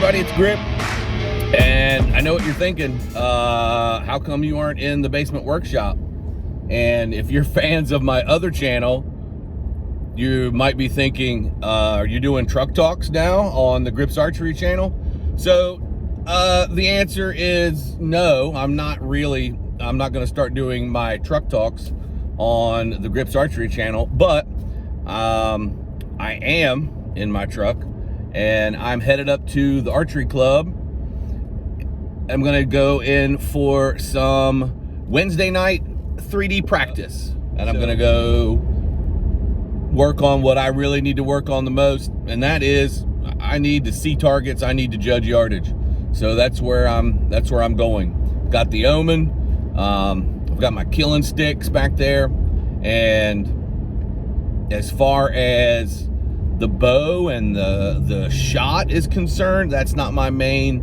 everybody, it's Grip. And I know what you're thinking. How come you aren't in the basement workshop? And if you're fans of my other channel, you might be thinking, are you doing truck talks now on the Grips Archery channel? So the answer is no, I'm not going to start doing my truck talks on the Grips Archery channel, but I am in my truck and I'm headed up to the Archery Club. I'm gonna go in for some Wednesday night 3D practice, and I'm gonna go work on what I really need to work on the most, and that is I need to see targets, I need to judge yardage. So that's where I'm going. Got the Omen, I've got my killing sticks back there, and as far as the bow and the shot is concerned, that's not my main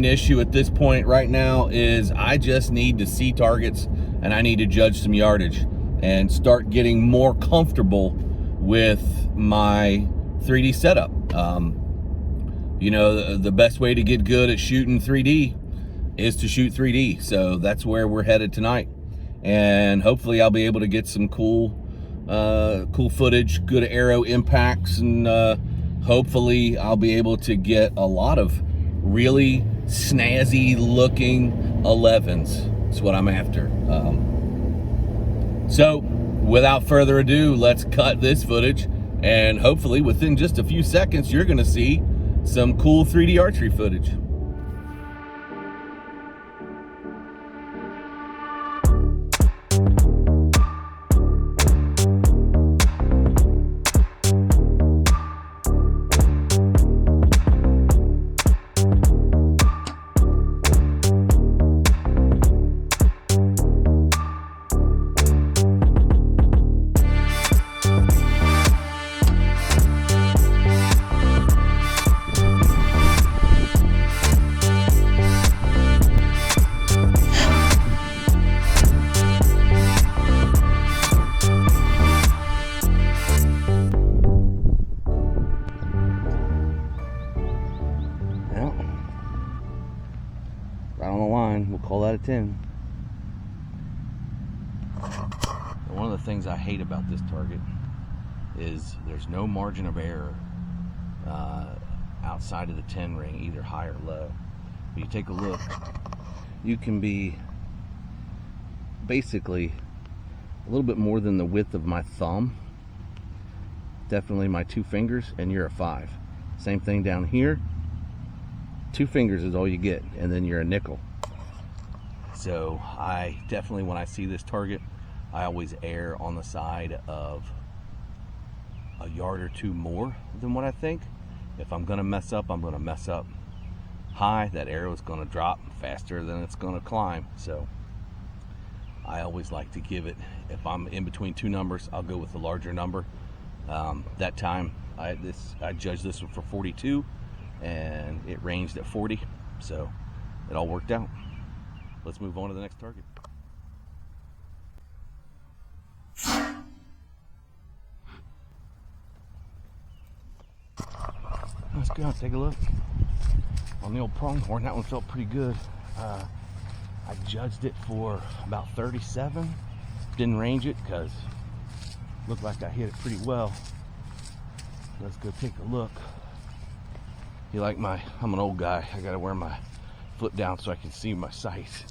issue at this point right now. Is I just need to see targets and I need to judge some yardage and start getting more comfortable with my 3D setup. You know, the best way to get good at shooting 3D is to shoot 3D. So that's where we're headed tonight. And hopefully I'll be able to get some cool footage, good arrow impacts, and hopefully I'll be able to get a lot of really snazzy looking 11s. That's what I'm after. So without further ado, let's cut this footage, and hopefully within just a few seconds you're gonna see some cool 3D archery footage. Right on the line, we'll call that a 10. One of the things I hate about this target is there's no margin of error outside of the 10 ring, either high or low. If you take a look, you can be basically a little bit more than the width of my thumb, definitely my 2 fingers, and you're a 5. Same thing down here. 2 fingers is all you get, and then you're a nickel. So I definitely, when I see this target, I always err on the side of a yard or 2 more than what I think. If I'm gonna mess up, I'm gonna mess up high. That arrow is gonna drop faster than it's gonna climb. So I always like to give it, if I'm in between 2 numbers, I'll go with the larger number. That time I judged this one for 42. And it ranged at 40, so it all worked out. Let's move on to the next target. Let's go take a look on the old pronghorn. That one felt pretty good. I judged it for about 37. Didn't range it because it looked like I hit it pretty well. Let's go take a look. I'm an old guy, I gotta wear my foot down so I can see my sights,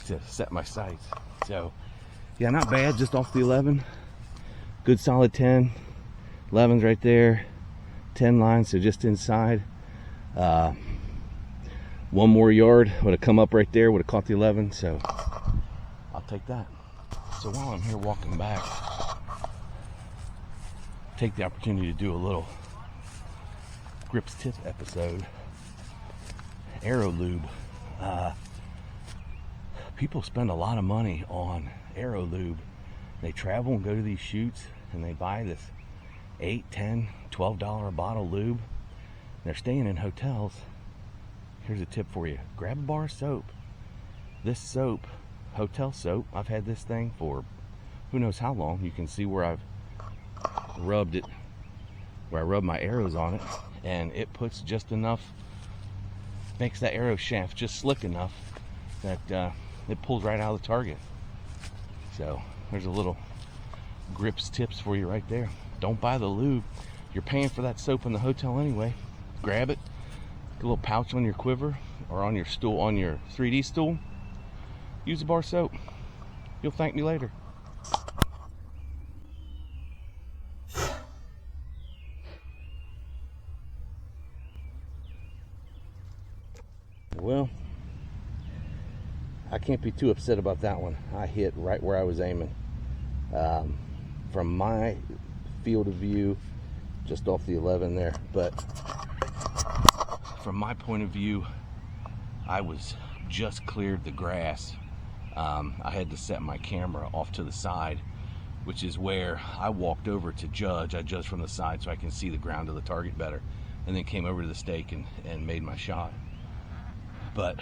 to set my sights. So yeah, not bad, just off the 11. Good solid 10. 11's right there, 10 lines, so just inside. 1 more yard would have come up right there, would have caught the 11, so I'll take that. So while I'm here walking back, take the opportunity to do a little Grips tip episode. Arrow lube. People spend a lot of money on arrow lube. They travel and go to these shoots and they buy this $8, $10, $12 a bottle lube. They're staying in hotels. Here's a tip for you. Grab a bar of soap. This soap, hotel soap, I've had this thing for who knows how long. You can see where I've rubbed it, where I rubbed my arrows on it, and it puts just enough, makes that arrow shaft just slick enough that it pulls right out of the target. So there's a little grips tips for you right there. Don't buy the lube. You're paying for that soap in the hotel anyway. Grab it, get a little pouch on your quiver or on your stool, on your 3D stool. Use a bar soap. You'll thank me later. Well, I can't be too upset about that one. I hit right where I was aiming. From my field of view, just off the 11 there, but from my point of view, I was just cleared the grass. I had to set my camera off to the side, which is where I walked over to judge. I judged from the side so I can see the ground of the target better, and then came over to the stake and made my shot. But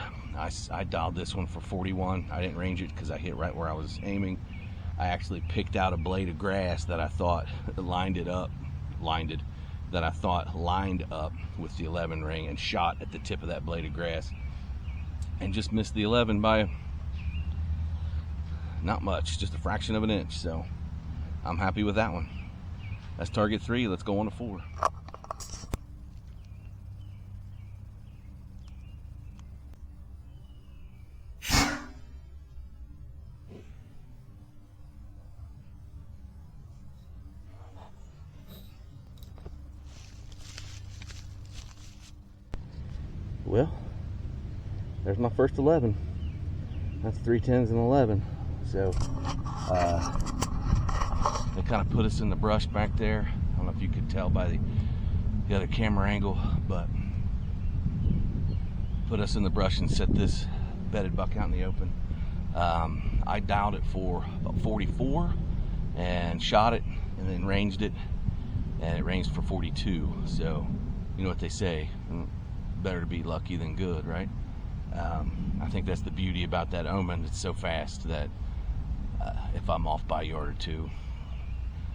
I dialed this one for 41. I didn't range it because I hit right where I was aiming. I actually picked out a blade of grass that I thought lined up with the 11 ring and shot at the tip of that blade of grass and just missed the 11 by not much, just a fraction of an inch. So I'm happy with that one. That's target 3. Let's go on to 4. Well, there's my first 11. That's 3 10s and 11. So they kind of put us in the brush back there. I don't know if you could tell by the other camera angle, but put us in the brush and set this bedded buck out in the open. I dialed it for about 44 and shot it, and then ranged it, and it ranged for 42. So you know what they say, better to be lucky than good, right? I think that's the beauty about that Omen. It's so fast that if I'm off by a yard or two,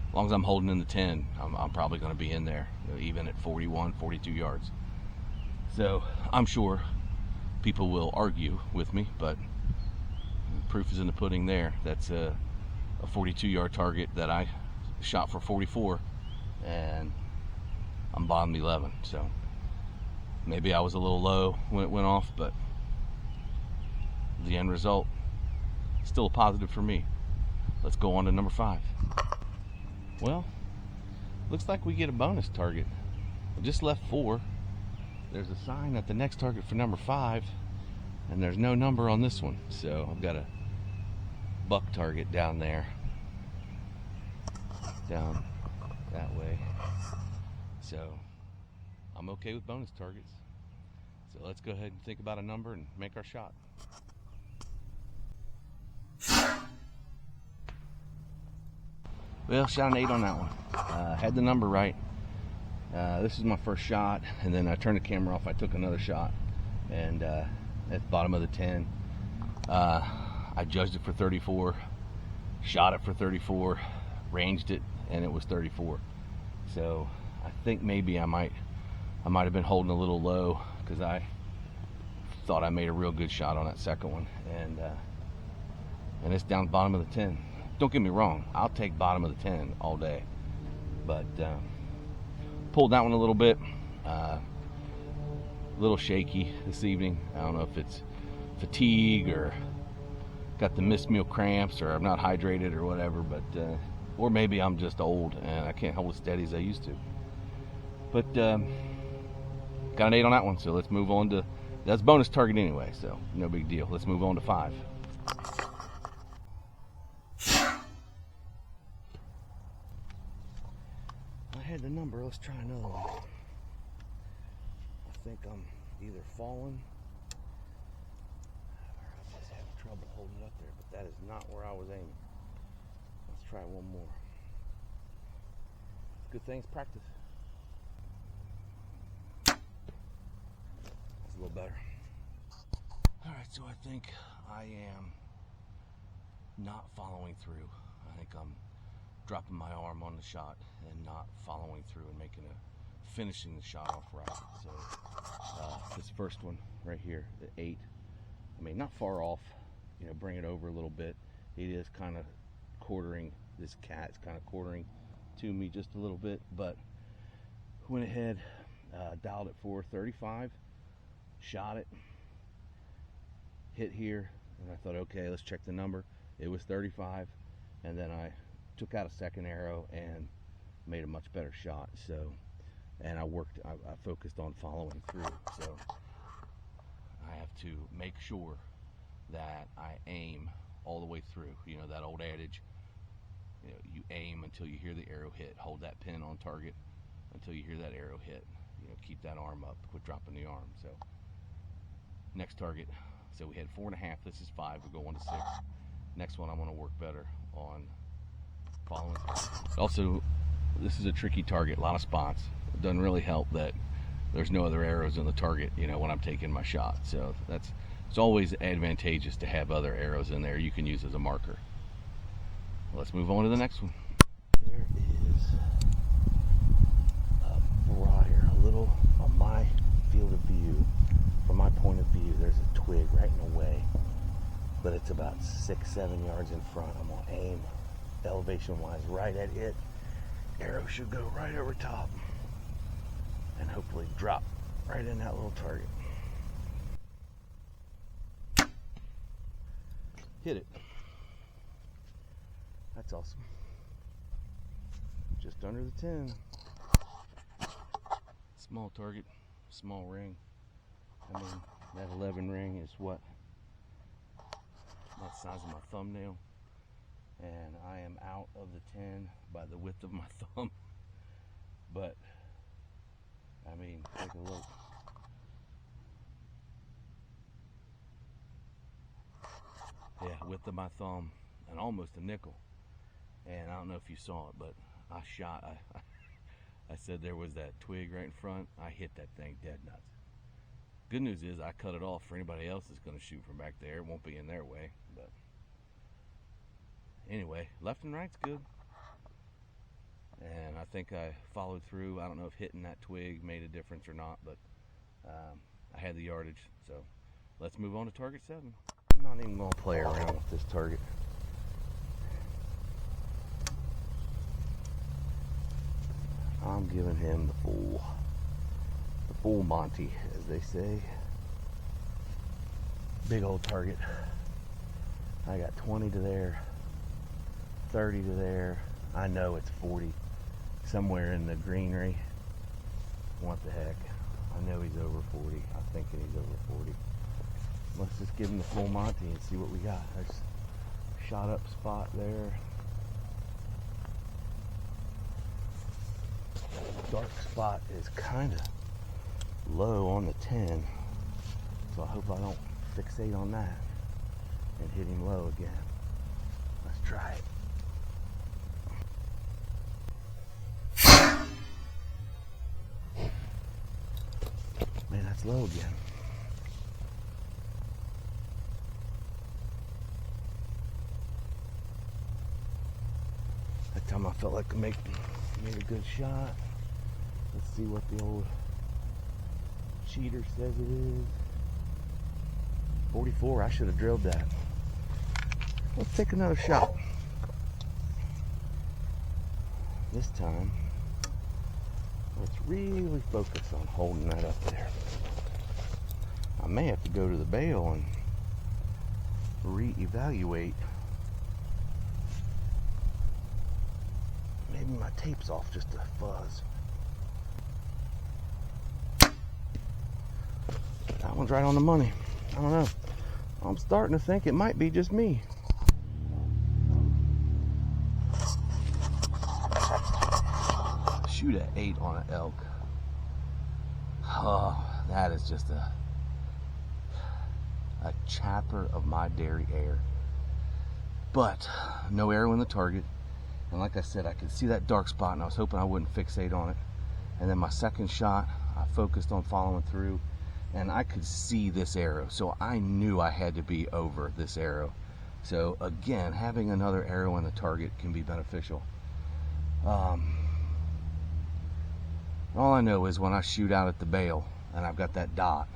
as long as I'm holding in the 10, I'm probably going to be in there, even at 41, 42 yards. So I'm sure people will argue with me, but proof is in the pudding there. That's a 42-yard target that I shot for 44, and I'm bottom 11. So maybe I was a little low when it went off, but the end result, still a positive for me. Let's go on to number 5. Well, looks like we get a bonus target. I just left 4. There's a sign at the next target for number 5, and there's no number on this one. So I've got a buck target down there, down that way. So I'm okay with bonus targets. So let's go ahead and think about a number and make our shot. Well, shot an 8 on that one. Had the number right. This is my first shot, and then I turned the camera off. I took another shot, and at the bottom of the 10, I judged it for 34, shot it for 34, ranged it, and it was 34. So I think maybe I might have been holding a little low, because I thought I made a real good shot on that second one, and it's down the bottom of the 10. Don't get me wrong, I'll take bottom of the 10 all day, but pulled that one a little bit, a little shaky this evening. I don't know if it's fatigue or got the missed meal cramps, or I'm not hydrated or whatever, but or maybe I'm just old and I can't hold as steady as I used to. But got an 8 on that one, so let's move on to, that's bonus target anyway, so no big deal. Let's move on to 5. I had the number. Let's try another one. I think I'm either falling, or I just having trouble holding it up there, but that is not where I was aiming. Let's try one more. Good things practice. That's a little better. Alright, so I think I am not following through. I think I'm dropping my arm on the shot and not following through and making a finishing the shot off right. So this first one right here, the 8, I mean, not far off, you know, bring it over a little bit. It is kind of quartering, this cat's kind of quartering to me just a little bit, but went ahead, dialed it for 35, shot it, hit here, and I thought, okay, let's check the number. It was 35, and then I took out a second arrow and made a much better shot. So, and I focused on following through. So I have to make sure that I aim all the way through. You know, that old adage, you know, you aim until you hear the arrow hit. Hold that pin on target until you hear that arrow hit. You know, keep that arm up, quit dropping the arm. So next target, so we had 4.5, this is 5, we're going to 6. Next one I'm going to work better on following through. Also, this is a tricky target, a lot of spots. It doesn't really help that there's no other arrows in the target, you know, when I'm taking my shot. So it's always advantageous to have other arrows in there you can use as a marker. Let's move on to the next one. There is a briar, a little on my field of view. From my point of view, there's a twig right in the way, but it's about 6-7 yards in front. I'm gonna aim elevation-wise right at it. Arrow should go right over top and hopefully drop right in that little target. Hit it. That's awesome. Just under the 10. Small target, small ring. I mean, that 11 ring is what? That size of my thumbnail. And I am out of the 10 by the width of my thumb. But, I mean, take a look. Yeah, width of my thumb and almost a nickel. And I don't know if you saw it, but I shot, I said there was that twig right in front. I hit that thing dead nuts. Good news is I cut it off for anybody else that's going to shoot from back there. It won't be in their way. But anyway, left and right's good. And I think I followed through. I don't know if hitting that twig made a difference or not, but I had the yardage. So let's move on to target 7. I'm not even going to play around with this target. I'm giving him the full Monty, as they say. Big old target. I got 20 to there, 30 to there. I know it's 40 somewhere in the greenery. What the heck? I know he's over 40. I'm thinking he's over 40. Let's just give him the full Monty and see what we got. There's a shot up spot there. Dark spot is kind of low on the 10, so I hope I don't fixate on that and hit him low again. Let's try it. Man, that's low again. That time I felt like I made a good shot. Let's see what the old cheater says it is. 44, I should have drilled that. Let's take another shot. This time, let's really focus on holding that up there. I may have to go to the bail and reevaluate. Maybe my tape's off just a fuzz. That one's right on the money. I don't know. I'm starting to think it might be just me. Shoot at 8 on an elk. Oh, that is just a chapter of my derriere. But no arrow in the target. And like I said, I could see that dark spot and I was hoping I wouldn't fixate on it. And then my second shot, I focused on following through and I could see this arrow. So I knew I had to be over this arrow. So again, having another arrow in the target can be beneficial. All I know is when I shoot out at the bale and I've got that dot,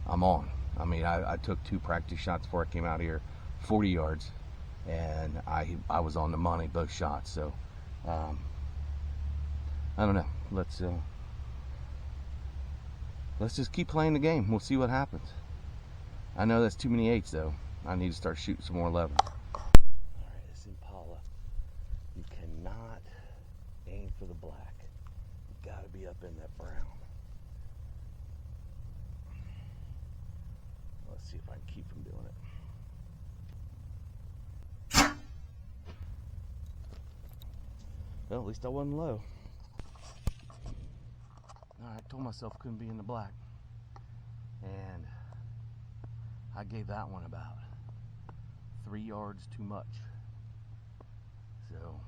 I'm on. I mean, I took 2 practice shots before I came out here, 40 yards, and I was on the money both shots. So I don't know. Let's just keep playing the game. We'll see what happens. I know that's too many 8s though. I need to start shooting some more 11. All right, this Impala, you cannot aim for the black. You gotta be up in that brown. Let's see if I can keep from doing it. Well, at least I wasn't low. I told myself I couldn't be in the black. And I gave that one about 3 yards too much. So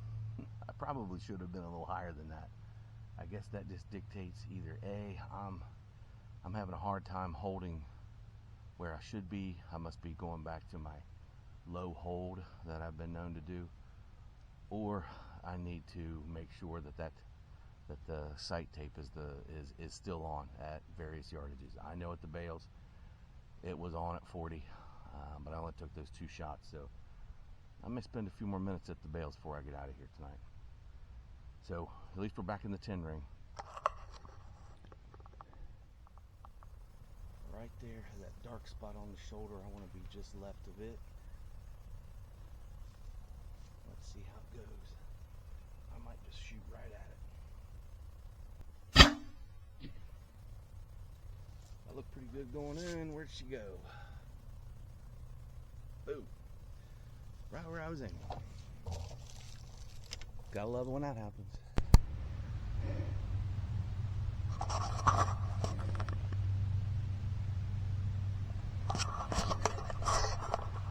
I probably should have been a little higher than that. I guess that just dictates either A, I'm having a hard time holding where I should be. I must be going back to my low hold that I've been known to do, or I need to make sure that the sight tape is still on at various yardages. I know at the bales it was on at 40, but I only took those 2 shots, so I may spend a few more minutes at the bales before I get out of here tonight. So at least we're back in the 10 ring. Right there, that dark spot on the shoulder, I want to be just left of it. Let's see how it goes. I might just shoot right at it. That looked pretty good going in. Where'd she go? Boom. Right where I was aiming. Gotta love it when that happens.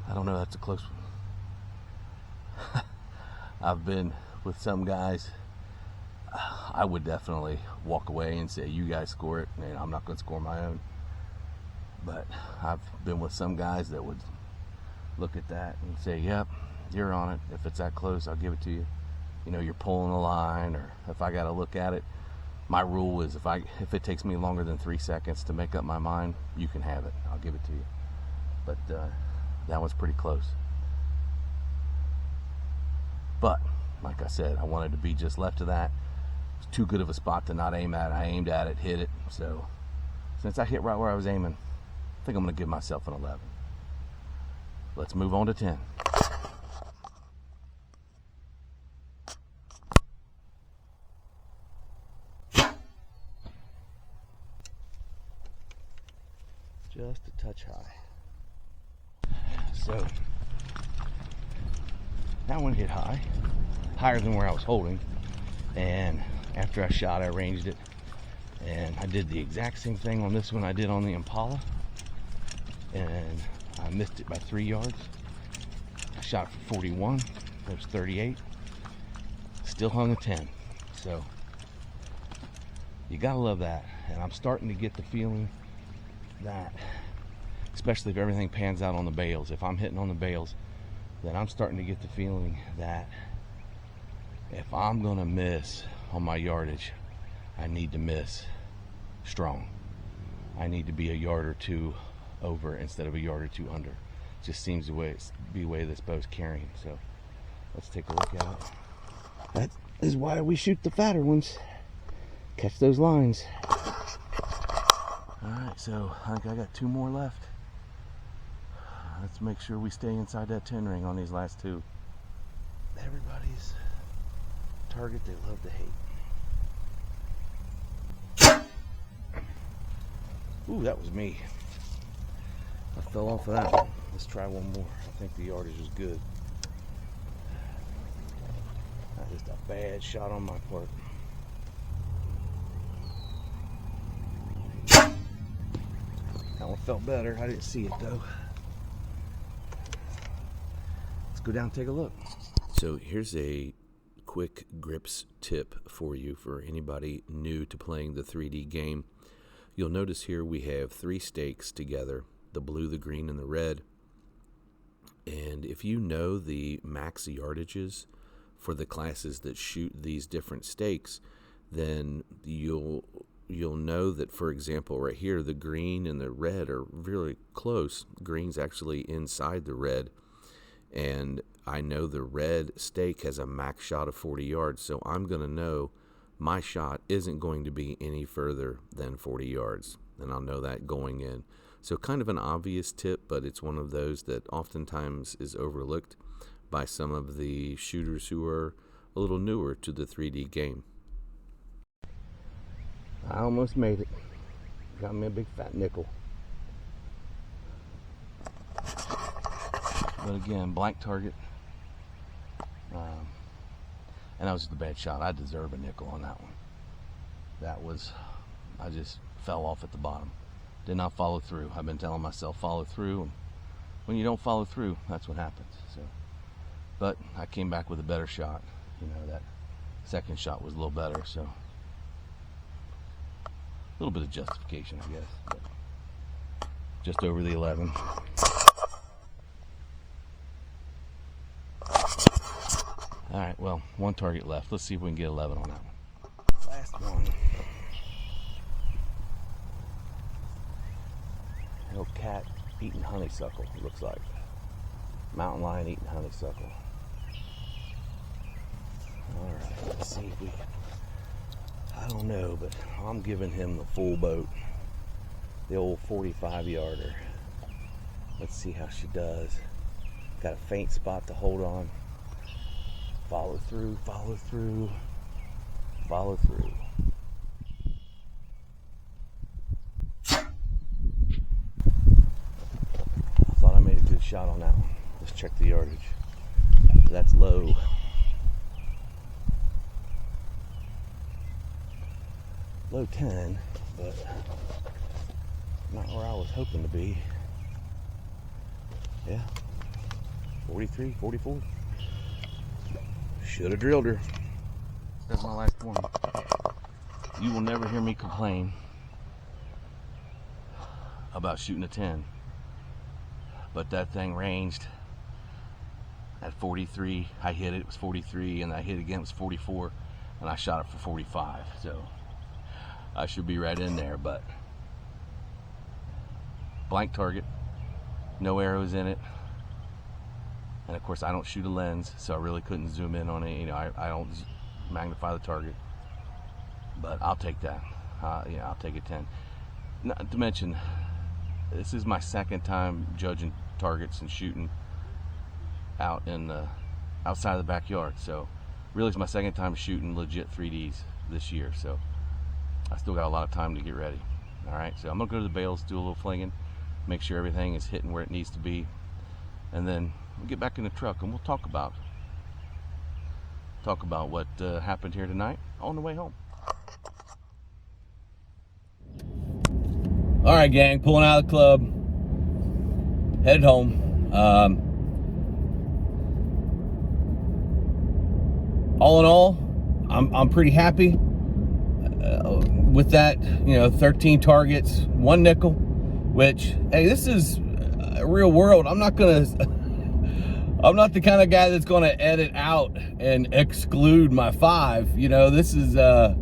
I don't know, that's a close one. I've been with some guys, I would definitely walk away and say, you guys score it, and I'm not going to score my own. But I've been with some guys that would look at that and say, yep, you're on it. If it's that close, I'll give it to you. You know, you're pulling a line, or if I got to look at it, my rule is if it takes me longer than 3 seconds to make up my mind, you can have it. I'll give it to you. But that was pretty close. But like I said, I wanted to be just left of that. It's too good of a spot to not aim at. I aimed at it, hit it. So since I hit right where I was aiming, I think I'm going to give myself an 11. Let's move on to 10. Just a touch high. So that one hit high, higher than where I was holding. And after I shot, I ranged it. And I did the exact same thing on this one I did on the Impala. And I missed it by 3 yards. I shot for 41. It was 38. Still hung a 10. So you gotta love that. And I'm starting to get the feeling that, especially if everything pans out on the bales, if I'm hitting on the bales, then I'm starting to get the feeling that if I'm gonna miss on my yardage, I need to miss strong. I need to be a yard or 2 over instead of a yard or 2 under. It just seems to be the way this bow's carrying. So let's take a look at it. That is why we shoot the fatter ones. Catch those lines. Alright, so I think I got 2 more left. Let's make sure we stay inside that 10 ring on these last 2. Everybody's target they love to hate. Ooh, that was me. I fell off of that one. Let's try one more. I think the yardage is good. That was just a bad shot on my part. That one felt better. I didn't see it though. Let's go down and take a look. So here's a quick grips tip for you for anybody new to playing the 3D game. You'll notice here we have 3 stakes together, the blue, the green, and the red. And if you know the max yardages for the classes that shoot these different stakes, then you'll know that, for example, right here, the green and the red are really close. Green's actually inside the red, and I know the red stake has a max shot of 40 yards, so I'm going to know my shot isn't going to be any further than 40 yards, and I'll know that going in. So kind of an obvious tip, but it's one of those that oftentimes is overlooked by some of the shooters who are a little newer to the 3D game. I almost made it. Got me a big fat nickel. But again, blank target. And that was just a bad shot. I deserve a nickel on that one. I just fell off at the bottom. Did not follow through. I've been telling myself follow through, and when you don't follow through, that's what happens. So, but I came back with a better shot. You know, that second shot was a little better, so a little bit of justification, I guess. But just over the 11. All right, well, one target left. Let's see if we can get 11 on that one. Last one. Little cat eating honeysuckle, it looks like. Mountain lion eating honeysuckle. All right, let's see if we can. I don't know, but I'm giving him the full boat. The old 45-yarder. Let's see how she does. Got a faint spot to hold on. Follow through, follow through, follow through. I thought I made a good shot on that one. Let's check the yardage. That's low. Low 10, but not where I was hoping to be. Yeah, 43, 44. Should have drilled her. That's my last one. You will never hear me complain about shooting a 10. But that thing ranged at 43. I hit it, it was 43, and I hit it again, it was 44, and I shot it for 45. So I should be right in there, but blank target, no arrows in it. And of course, I don't shoot a lens, so I really couldn't zoom in on it. You know, I don't magnify the target, but I'll take that. Yeah, I'll take a 10. Not to mention, this is my second time judging targets and shooting out in the outside of the backyard. So really, it's my second time shooting legit 3Ds this year. So I still got a lot of time to get ready. All right, so I'm gonna go to the bales, do a little flinging, make sure everything is hitting where it needs to be, and then we'll get back in the truck and we'll talk about what happened here tonight on the way home. All right, gang, pulling out of the club, headed home. All in all, I'm pretty happy with that. You know, 13 targets, 1 nickel. Which, hey, this is real world. I'm not the kind of guy that's gonna edit out and exclude my 5. You know, this is I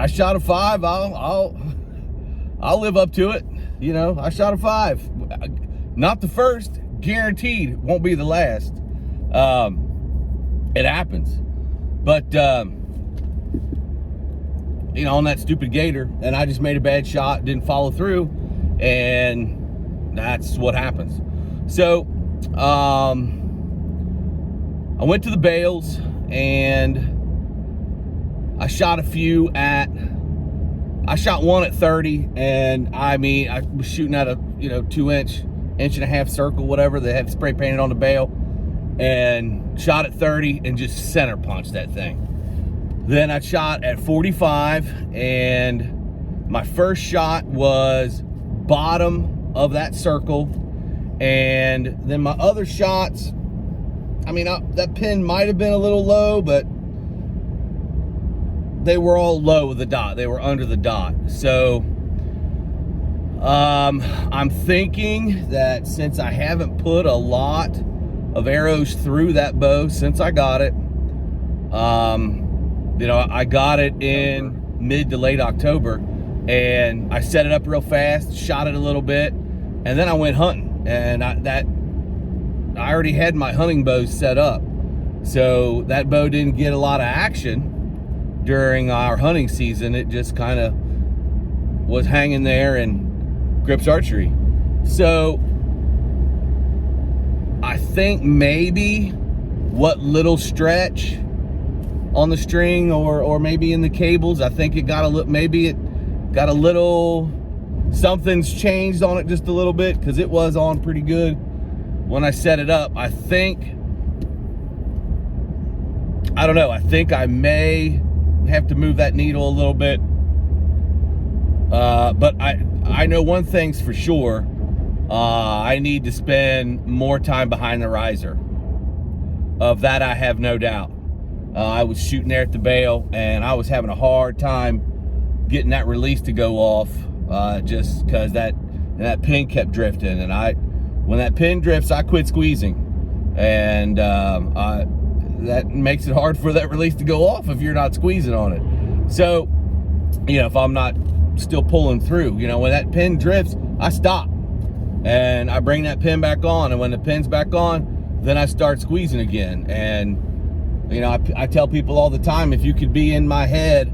shot a 5. I'll live up to it. You know, I shot a 5. Not the first, guaranteed won't be the last. It happens. But you know, on that stupid gator, and I just made a bad shot, didn't follow through, and that's what happens. So I went to the bales and I shot a few I shot one at 30, and I mean, I was shooting at a 2-inch, 1.5-inch circle, whatever they have spray painted on the bale, and shot at 30 and just center punched that thing. Then I shot at 45, and my first shot was bottom of that circle. And then my other shots, I mean, that pin might have been a little low, but they were all low with the dot. They were under the dot. So I'm thinking that since I haven't put a lot of arrows through that bow since I got it, You know, I got it in mid to late October, and I set it up real fast, shot it a little bit, and then I went hunting. And I already had my hunting bow set up, so that bow didn't get a lot of action during our hunting season. It just kind of was hanging there in Grips Archery. So I think maybe what little stretch on the string or maybe in the cables, I think it got a little, maybe it got a little, something's changed on it just a little bit, because it was on pretty good when I set it up. I think, I don't know, I think I may have to move that needle a little bit. But I know one thing's for sure. I need to spend more time behind the riser. Of that, I have no doubt. I was shooting there at the bail, and I was having a hard time getting that release to go off, just because that pin kept drifting. And when that pin drifts, I quit squeezing, and that makes it hard for that release to go off if you're not squeezing on it. So, you know, if I'm not still pulling through, you know, when that pin drifts, I stop and I bring that pin back on, and when the pin's back on, then I start squeezing again. And you know, I tell people all the time, if you could be in my head,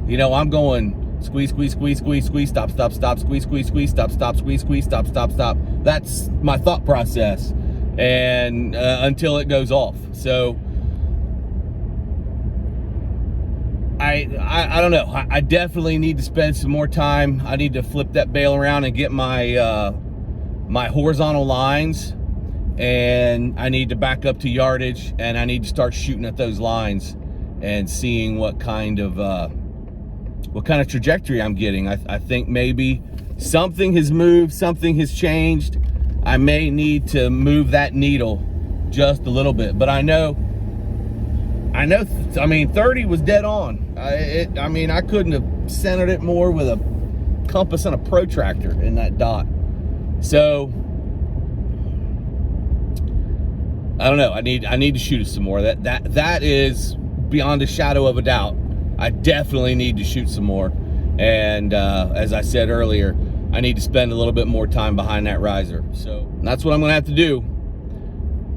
you know, I'm going squeeze, squeeze, squeeze, squeeze, squeeze, stop, stop, stop, squeeze, squeeze, squeeze, stop, stop, squeeze, squeeze, stop, stop, stop. That's my thought process, and until it goes off. So I don't know. I definitely need to spend some more time. I need to flip that bail around and get my my horizontal lines, and I need to back up to yardage, and I need to start shooting at those lines and seeing what kind of trajectory I'm getting. I think maybe something has moved, something has changed. I may need to move that needle just a little bit, but I mean, 30 was dead on. I mean, I couldn't have centered it more with a compass and a protractor in that dot. So I don't know. I need to shoot it some more. That is beyond a shadow of a doubt. I definitely need to shoot some more. And as I said earlier, I need to spend a little bit more time behind that riser. So that's what I'm gonna have to do.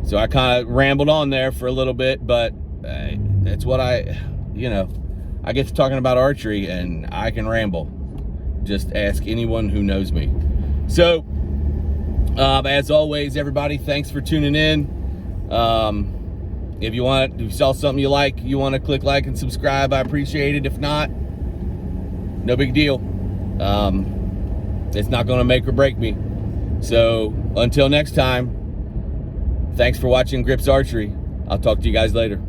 So I kind of rambled on there for a little bit, but it's what I get to talking about archery and I can ramble. Just ask anyone who knows me. So as always, everybody, thanks for tuning in. If you saw something you like, you want to click like and subscribe, I appreciate it. If not, no big deal. It's not going to make or break me. So until next time, thanks for watching Grips Archery. I'll talk to you guys later.